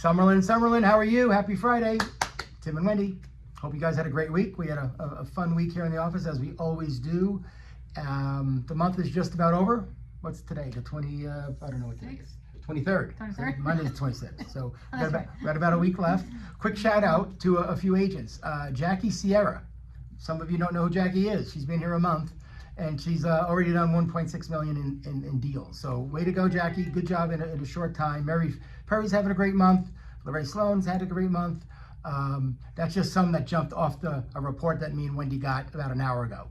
Summerlin, how are you? Happy Friday. Tim and Wendy. Hope you guys had a great week. We had a fun week here in the office, as we always do. The month is just about over. What's today? The 20, I don't know what day it is. 23rd. 23rd. Monday's the 26th. So we That's got about a week left. Quick shout out to a few agents. Jackie Sierra. Some of you don't know who Jackie is. She's been here a month, and she's already done 1.6 million in deals. So way to go, Jackie. Good job in a short time. Mary Perry's having a great month. Lorraine Sloan's had a great month. That's just some that jumped off a report that me and Wendy got about an hour ago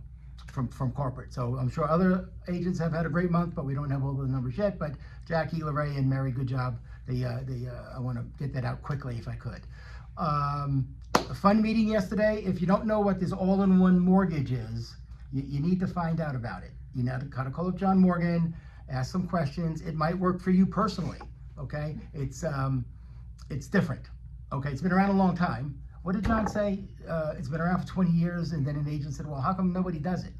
from corporate. So I'm sure other agents have had a great month, but we don't have all the numbers yet. But Jackie, Lorraine, and Mary, good job. I want to get that out quickly if I could. A fun meeting yesterday. If you don't know what this all-in-one mortgage is, you need to find out about it. You know, gotta call up John Morgan, ask some questions. It might work for you personally. Okay, it's different. Okay, it's been around a long time. What did John say? It's been around for 20 years, and then an agent said, "Well, how come nobody does it?"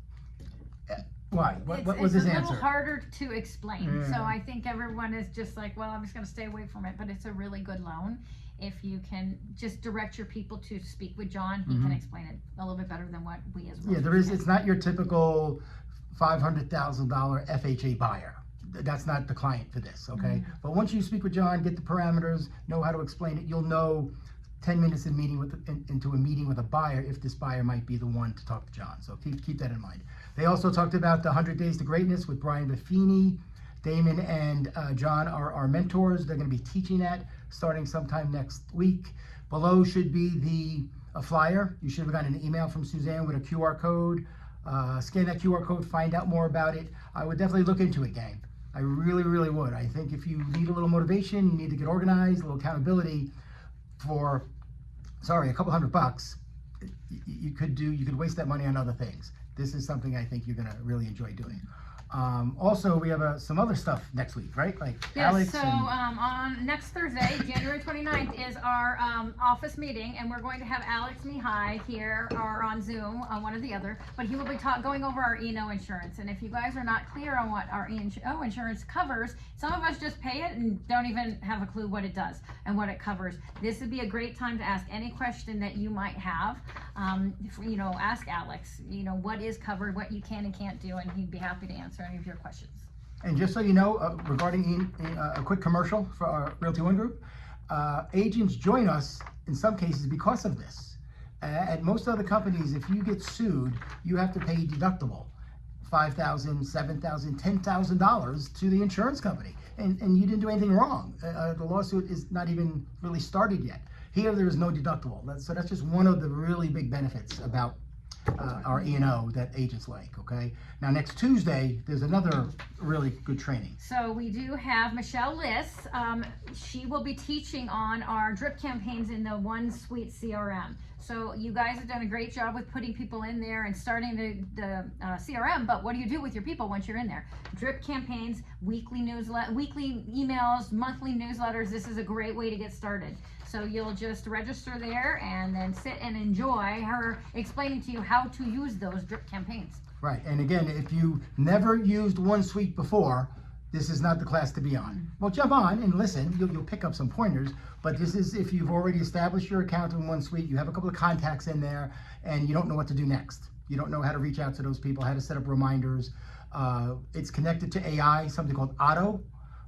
Why? What was his answer? It's a little harder to explain. So I think everyone is just like, well, I'm just going to stay away from it. But it's a really good loan. If you can just direct your people to speak with John, he can explain it a little bit better than what we as well. Yeah, there is. It's not your typical $500,000 FHA buyer. That's not the client for this, okay? But once you speak with John, get the parameters, know how to explain it, you'll know 10 minutes into a meeting with a buyer if this buyer might be the one to talk to John. So keep that in mind. They also talked about the 100 Days to Greatness with Brian Buffini. Damon and John are our mentors. They're going to be teaching that starting sometime next week. Below should be a flyer. You should have gotten an email from Suzanne with a QR code. Scan that QR code, find out more about it. I would definitely look into it, gang. I really, really would. I think if you need a little motivation, you need to get organized, a little accountability for, a couple $100, you could waste that money on other things. This is something I think you're gonna really enjoy doing. Also, we have some other stuff next week, right? Like Yes, Alex so on next Thursday, January 29th, is our office meeting, and we're going to have Alex Mihai here or on Zoom, one or the other, but he will be going over our E&O insurance. And if you guys are not clear on what our E&O insurance covers, some of us just pay it and don't even have a clue what it does and what it covers. This would be a great time to ask any question that you might have. Ask Alex, what is covered, what you can and can't do, and he'd be happy to answer any of your questions. And just so you know, regarding a quick commercial for our Realty One group, agents join us in some cases because of this. At most other companies, if you get sued, you have to pay deductible, $5,000, $7,000, $10,000 to the insurance company, and you didn't do anything wrong. The lawsuit is not even really started yet. Here, there is no deductible. So that's just one of the really big benefits about our E&O that agents like, okay? Now, next Tuesday, there's another really good training. So we do have Michelle Liss. She will be teaching on our drip campaigns in the OneSuite CRM. So you guys have done a great job with putting people in there and starting the CRM, but what do you do with your people once you're in there? Drip campaigns, weekly emails, monthly newsletters. This is a great way to get started. So you'll just register there and then sit and enjoy her explaining to you how to use those drip campaigns. Right, and again, if you never used OneSuite before, this is not the class to be on. Well, jump on and listen. You'll pick up some pointers, but this is if you've already established your account in OneSuite, you have a couple of contacts in there, and you don't know what to do next. You don't know how to reach out to those people, how to set up reminders. It's connected to AI, something called Otto.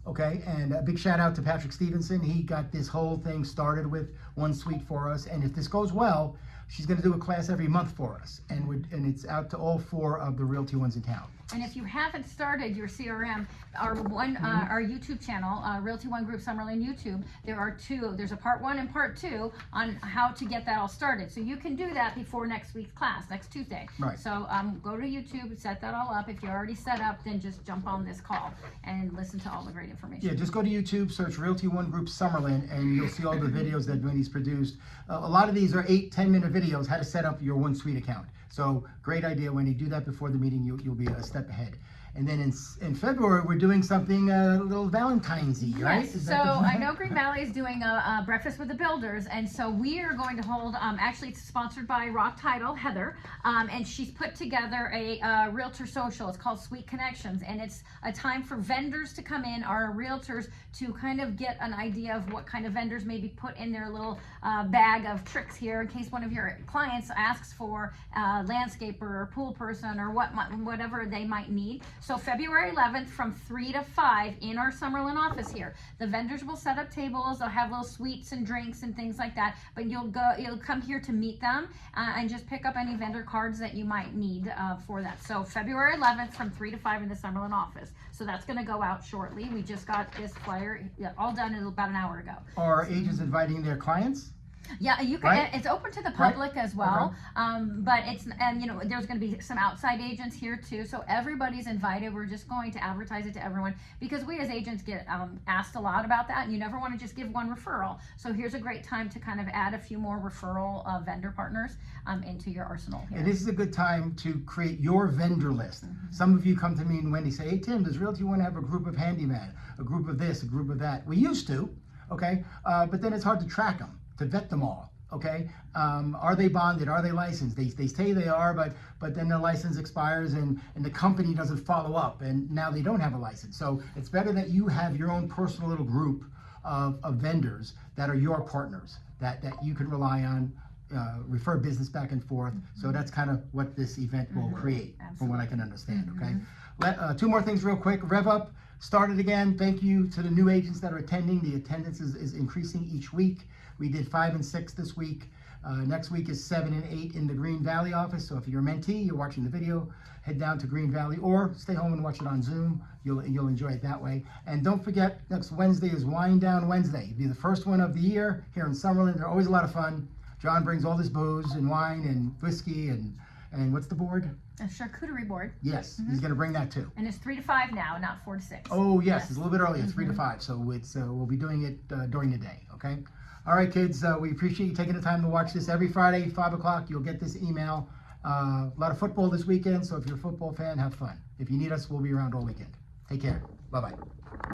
Okay, and a big shout out to Patrick Stevenson. He got this whole thing started with OneSuite for us, and if this goes well, she's going to do a class every month for us, and it's out to all 4 of the Realty Ones in town. And if you haven't started your CRM, our YouTube channel, Realty One Group Summerlin YouTube, there are 2. There's a part 1 and part 2 on how to get that all started. So you can do that before next week's class, next Tuesday. Right. So go to YouTube, set that all up. If you're already set up, then just jump on this call and listen to all the great information. Yeah, just go to YouTube, search Realty One Group Summerlin, and you'll see all the videos that Wendy's produced. A lot of these are 8-10 minute videos, how to set up your OneSuite account. So great idea, Wendy. Do that before the meeting. You'll be a step ahead. And then in February, we're doing something a little Valentine's-y, right? Yes, Is so that the I plan? know Green Valley is doing a breakfast with the builders, and so we are going to hold, actually it's sponsored by Rock Title, Heather, and she's put together a realtor social. It's called Sweet Connections, and it's a time for vendors to come in, our realtors, to kind of get an idea of what kind of vendors maybe put in their little bag of tricks here in case one of your clients asks for a landscaper or pool person or whatever they might need. So February 11th from 3 to 5 in our Summerlin office here. The vendors will set up tables, they'll have little sweets and drinks and things like that, but you'll come here to meet them and just pick up any vendor cards that you might need for that. So February 11th from 3 to 5 in the Summerlin office. So that's going to go out shortly. We just got this flyer all done about an hour ago. Are agents inviting their clients? Yeah, you can. Right? It's open to the public as well, Okay. but and there's going to be some outside agents here too. So everybody's invited. We're just going to advertise it to everyone because we as agents get asked a lot about that, and you never want to just give one referral. So here's a great time to kind of add a few more referral vendor partners into your arsenal here. And this is a good time to create your vendor list. Some of you come to me and Wendy say, hey Tim, does Realty want to have a group of handyman, a group of this, a group of that? We used to, okay, but then it's hard to track them, to vet them all, okay? Are they bonded? Are they licensed? They say they are, but then their license expires and the company doesn't follow up, and now they don't have a license. So it's better that you have your own personal little group of vendors that are your partners, that you can rely on, refer business back and forth. So that's kind of what this event will create, from what I can understand, okay? Two more things real quick. Rev Up started again. Thank you to the new agents that are attending. The attendance is increasing each week. We did 5 and 6 this week. Next week is 7 and 8 in the Green Valley office. So if you're a mentee, you're watching the video, head down to Green Valley or stay home and watch it on Zoom. You'll enjoy it that way. And don't forget, next Wednesday is Wine Down Wednesday. It'll be the first one of the year here in Summerlin. They're always a lot of fun. John brings all this booze and wine and whiskey and what's the board? A charcuterie board, Yes, he's going to bring that too. and it's 3 to 5 now, not 4 to 6. Oh yes, it's a little bit earlier, 3 to 5. So it's we'll be doing it during the day. Okay. All right, kids. We appreciate you taking the time to watch this every Friday, 5 o'clock. You'll get this email. A lot of football this weekend. So if you're a football fan, have fun. If you need us, we'll be around all weekend. Take care. Bye bye.